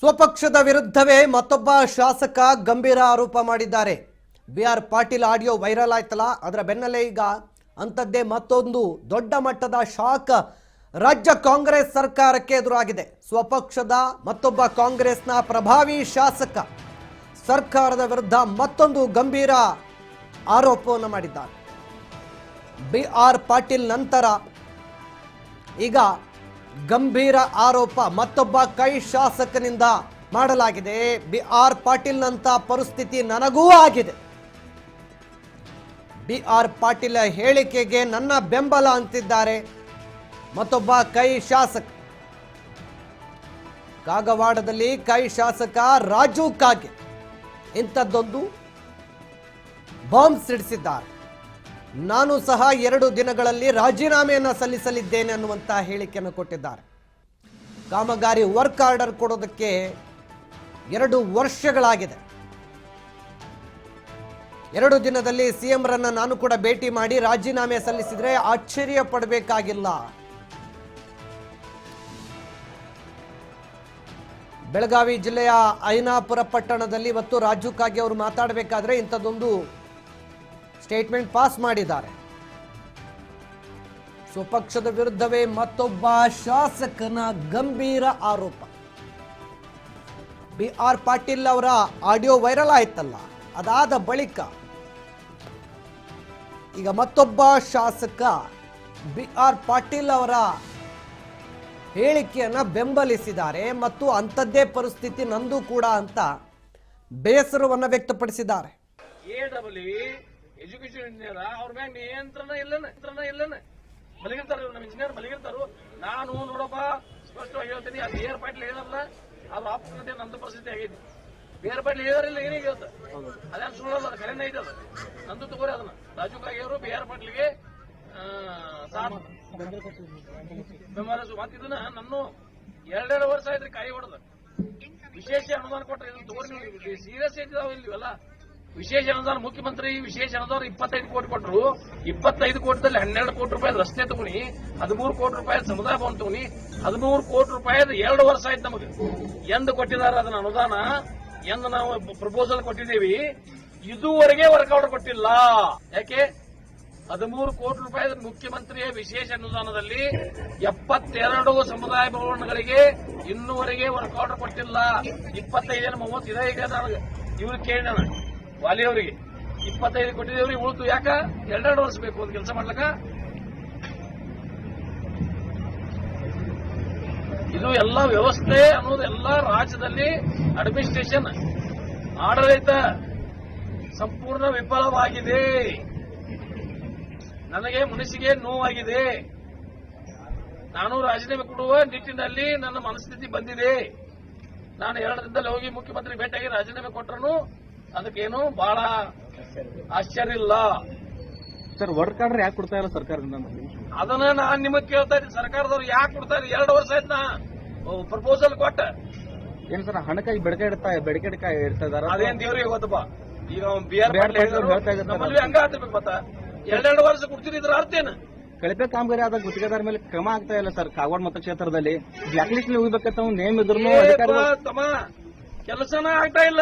ಸ್ವಪಕ್ಷದ ವಿರುದ್ಧವೇ ಮತ್ತೊಬ್ಬ ಶಾಸಕ ಗಂಭೀರ ಆರೋಪ ಮಾಡಿದ್ದಾರೆ. ಬಿಆರ್ ಪಾಟೀಲ್ ಆಡಿಯೋ ವೈರಲ್ ಆಯ್ತಲ್ಲ, ಅದರ ಬೆನ್ನಲ್ಲೇ ಈಗ ಅಂತದ್ದೇ ಮತ್ತೊಂದು ದೊಡ್ಡ ಮಟ್ಟದ ಶಾಕ್ ರಾಜ್ಯ ಕಾಂಗ್ರೆಸ್ ಸರ್ಕಾರಕ್ಕೆ ಎದುರಾಗಿದೆ. ಸ್ವಪಕ್ಷದ ಮತ್ತೊಬ್ಬ ಕಾಂಗ್ರೆಸ್ನ ಪ್ರಭಾವಿ ಶಾಸಕ ಸರ್ಕಾರದ ವಿರುದ್ಧ ಮತ್ತೊಂದು ಗಂಭೀರ ಆರೋಪವನ್ನು ಮಾಡಿದ್ದಾರೆ. ಬಿಆರ್ ಪಾಟೀಲ್ ನಂತರ ಈಗ ಗಂಭೀರ ಆರೋಪ ಮತ್ತೊಬ್ಬ ಕೈ ಶಾಸಕನಿಂದ ಮಾಡಲಾಗಿದೆ. ಬಿಆರ್ ಪಾಟೀಲ್ ನಂತ ಪರಿಸ್ಥಿತಿ ನನಗೂ ಆಗಿದೆ. ಬಿಆರ್ ಪಾಟೀಲ್ ಹೇಳಿಕೆಗೆ ನನ್ನ ಬೆಂಬಲ ಅಂತಿದ್ದಾರೆ ಮತ್ತೊಬ್ಬ ಕೈ ಶಾಸಕ. ಕಾಗವಾಡದಲ್ಲಿ ಕೈ ಶಾಸಕ ರಾಜು ಕಾಗೆ ಇಂಥದ್ದೊಂದು ಬಾಂಬ್ ಸಿಡಿಸಿದ್ದಾರೆ. ನಾನು ಸಹ 2 ದಿನಗಳಲ್ಲಿ ರಾಜೀನಾಮೆಯನ್ನು ಸಲ್ಲಿಸಲಿದ್ದೇನೆ ಅನ್ನುವಂಥ ಹೇಳಿಕೆಯನ್ನು ಕೊಟ್ಟಿದ್ದಾರೆ. ಕಾಮಗಾರಿ ವರ್ಕ್ ಆರ್ಡರ್ ಕೊಡೋದಕ್ಕೆ 2 ವರ್ಷಗಳಾಗಿದೆ. 2 ದಿನದಲ್ಲಿ ಸಿಎಂ ರನ್ನ ನಾನು ಕೂಡ ಭೇಟಿ ಮಾಡಿ ರಾಜೀನಾಮೆ ಸಲ್ಲಿಸಿದ್ರೆ ಆಶ್ಚರ್ಯ ಪಡಬೇಕಾಗಿಲ್ಲ. ಬೆಳಗಾವಿ ಜಿಲ್ಲೆಯ ಐನಾಪುರ ಪಟ್ಟಣದಲ್ಲಿ ಇವತ್ತು ರಾಜು ಕಾಗೆ ಅವರು ಮಾತಾಡಬೇಕಾದ್ರೆ ಇಂಥದ್ದೊಂದು ಸ್ಟೇಟ್ಮೆಂಟ್ ಪಾಸ್ ಮಾಡಿದ್ದಾರೆ. ಸ್ವಪಕ್ಷದ ವಿರುದ್ಧವೇ ಮತ್ತೊಬ್ಬ ಶಾಸಕನ ಗಂಭೀರ ಆರೋಪ. ಬಿಆರ್ ಪಾಟೀಲ್ ಅವರ ಆಡಿಯೋ ವೈರಲ್ ಆಯ್ತಲ್ಲ, ಅದಾದ ಬಳಿಕ ಈಗ ಮತ್ತೊಬ್ಬ ಶಾಸಕ ಬಿಆರ್ ಪಾಟೀಲ್ ಅವರ ಹೇಳಿಕೆಯನ್ನ ಬೆಂಬಲಿಸಿದ್ದಾರೆ ಮತ್ತು ಅಂಥದ್ದೇ ಪರಿಸ್ಥಿತಿ ನಂದು ಕೂಡ ಅಂತ ಬೇಸರವನ್ನು ವ್ಯಕ್ತಪಡಿಸಿದ್ದಾರೆ. ಎಜುಕೇಶನ್ ಇಂಜಿನಿಯರ್ ಅವ್ರ ಮ್ಯಾಗ ನಿಯಂತ್ರಣ ಇಲ್ಲನ ಮಲಗಿರ್ತಾರ. ನಮ್ಮ ಇಂಜಿನಿಯರ್ ಮಲಗಿರ್ತಾರು. ನಾನು ನೋಡಪ್ಪ ಸ್ಪಷ್ಟವಾಗಿ ಹೇಳ್ತೀನಿ, ಆ ಬಿ ಆರ್ ಪಾಟೀಲ್ ಏನಲ್ಲ ಅದು ಆಪ್ತತೆ ನಂದು ಪರಿಸ್ಥಿತಿ ಆಗೈತಿ. ಬಿ ಆರ್ ಪಾಟೀಲ್ ಹೇಳಿಲ್ಲ ಏನೇಗೆ ಹೇಳ್ತ ಅದೇನು ಸುಳ್ಳಲ್ಲ, ಅದು ಕರೆನೇ ಐತೆ. ಅದು ನಂದು ತಗೋರಿ ಅದನ್ನ. ರಾಜು ಕಾಗೆ ಅವರು ಬಿ ಆರ್ ಪಾಟೀಲ್ಗೆ ಬೆಂಬಲ ಮಾತಿದ್ದನ್ನ ನನ್ನ 2 ವರ್ಷ ಆಯ್ತ್ರಿ ಕಾಯಿ ಹೊಡೆದ. ವಿಶೇಷ ಅನುದಾನ ಕೊಟ್ಟರೆ ಇದನ್ನ ತಗೋರಿ, ಸೀರಿಯಸ್ ಐತಿದಾವ ಇಲ್ವಲ್ಲ. ವಿಶೇಷ ಅನುದಾನ ಮುಖ್ಯಮಂತ್ರಿ ವಿಶೇಷ ಅನುದಾನ 25 ಕೋಟಿ ಕೊಟ್ಟರು. 25 ಕೋಟಿದಲ್ಲಿ 12 ಕೋಟಿ ರೂಪಾಯಿ ರಸ್ತೆ ತಗೊನಿ, 13 ಕೋಟಿ ರೂಪಾಯಿ ಸಮುದಾಯ ಭವನ ತಗೊನಿ, 13 ಕೋಟಿ ರೂಪಾಯಿ 2 ವರ್ಷ ಆಯ್ತು ನಮಗೆ. ಎಂದು ಕೊಟ್ಟಿದ್ದಾರೆ ಅದನ್ನ ಅನುದಾನ, ಎಂದು ನಾವು ಪ್ರಪೋಸಲ್ ಕೊಟ್ಟಿದ್ದೀವಿ, ಇದುವರೆಗೆ ವರ್ಕ್ ಆರ್ಡರ್ ಕೊಟ್ಟಿಲ್ಲ. ಯಾಕೆ? 13 ಕೋಟಿ ರೂಪಾಯಿ ಮುಖ್ಯಮಂತ್ರಿಯ ವಿಶೇಷ ಅನುದಾನದಲ್ಲಿ 72 ಸಮುದಾಯ ಭವನಗಳಿಗೆ ಇನ್ನೂವರೆಗೆ ವರ್ಕ್ ಆರ್ಡರ್ ಕೊಟ್ಟಿಲ್ಲ. 25 30 ಇದೇ ಈಗ ಇವ್ರು ಕೇಳಿದ ವಾಲಿ ಅವರಿಗೆ 25 ಕೊಟ್ಟಿದ್ದೇವ್ರಿ, ಉಳಿತು ಯಾಕ 2 ವರ್ಷ ಬೇಕು ಒಂದು ಕೆಲಸ ಮಾಡ್ಲಕ್ಕ. ಇದು ಎಲ್ಲ ವ್ಯವಸ್ಥೆ ಅನ್ನೋದು ಎಲ್ಲ ರಾಜ್ಯದಲ್ಲಿ ಅಡ್ಮಿನಿಸ್ಟ್ರೇಷನ್ ಆಡಳಿತ ಸಂಪೂರ್ಣ ವಿಫಲವಾಗಿದೆ. ನನಗೆ ಮನಸ್ಸಿಗೆ ನೋವಾಗಿದೆ. ನಾನು ರಾಜೀನಾಮೆ ಕೊಡುವ ನಿಟ್ಟಿನಲ್ಲಿ ನನ್ನ ಮನಸ್ಥಿತಿ ಬಂದಿದೆ. ನಾನು 2 ದಿನದಲ್ಲಿ ಹೋಗಿ ಮುಖ್ಯಮಂತ್ರಿ ಭೇಟಿಯಾಗಿ ರಾಜೀನಾಮೆ ಕೊಟ್ಟರು ಅದಕ್ಕೇನು ಬಹಳ ಆಶ್ಚರ್ಯ ಇಲ್ಲ. ಸರ್, ವರ್ಕ್ ಆರ್ಡರ್ ಯಾಕೆ ಕೊಡ್ತಾ ಇಲ್ಲ ಸರ್ಕಾರದಿಂದ? ಅದನ್ನ ನಾನು ನಿಮಗೆ ಕೇಳ್ತಾ ಇದ್ದೀನಿ, ಸರ್ಕಾರದವ್ರು ಯಾಕೆ ಕೊಡ್ತಾ ಇದ್ದಾರೆ? 2 ವರ್ಷ ಆಯ್ತು ನಾ ಪ್ರಪೋಸಲ್ ಕೊಟ್ಟ. ಏನ್ ಸರ್, ಹಣಕ್ಕಾಗಿ ಬೆಡಕೆ ಇಡ್ತಾ ಇದಾರೆ? ಅದೇನ್ ದೇವ್ರಿಗೆ ಗೊತ್ತಪ್ಪ. ಈಗ ಬಿ ಆರ್ ನಮ್ಮಲ್ಲಿ ಹಂಗ ಆಗ್ತಿರ್ಬೇಕು. ಮತ್ತ 2 ವರ್ಷ ಕೊಡ್ತೀರಿ, ಇದ್ರ ಅರ್ಥ ಏನು? ಕಳಪೆ ಕಾಮಗಾರಿ ಆದ ಗುತ್ತಿಗೆದಾರ ಮೇಲೆ ಕ್ರಮ ಆಗ್ತಾ ಇಲ್ಲ ಸರ್. ಕಾಗವಾಡ ಮತಕ್ಷೇತ್ರದಲ್ಲಿ ಬ್ಲಾಕ್ ಲಿಸ್ಟ್ ಹೋಗ್ಬೇಕಂತ ನೇಮ್ ಇದ್ರು ತಮ್ಮ ಕೆಲಸನ ಆಗ್ತಾ ಇಲ್ಲ.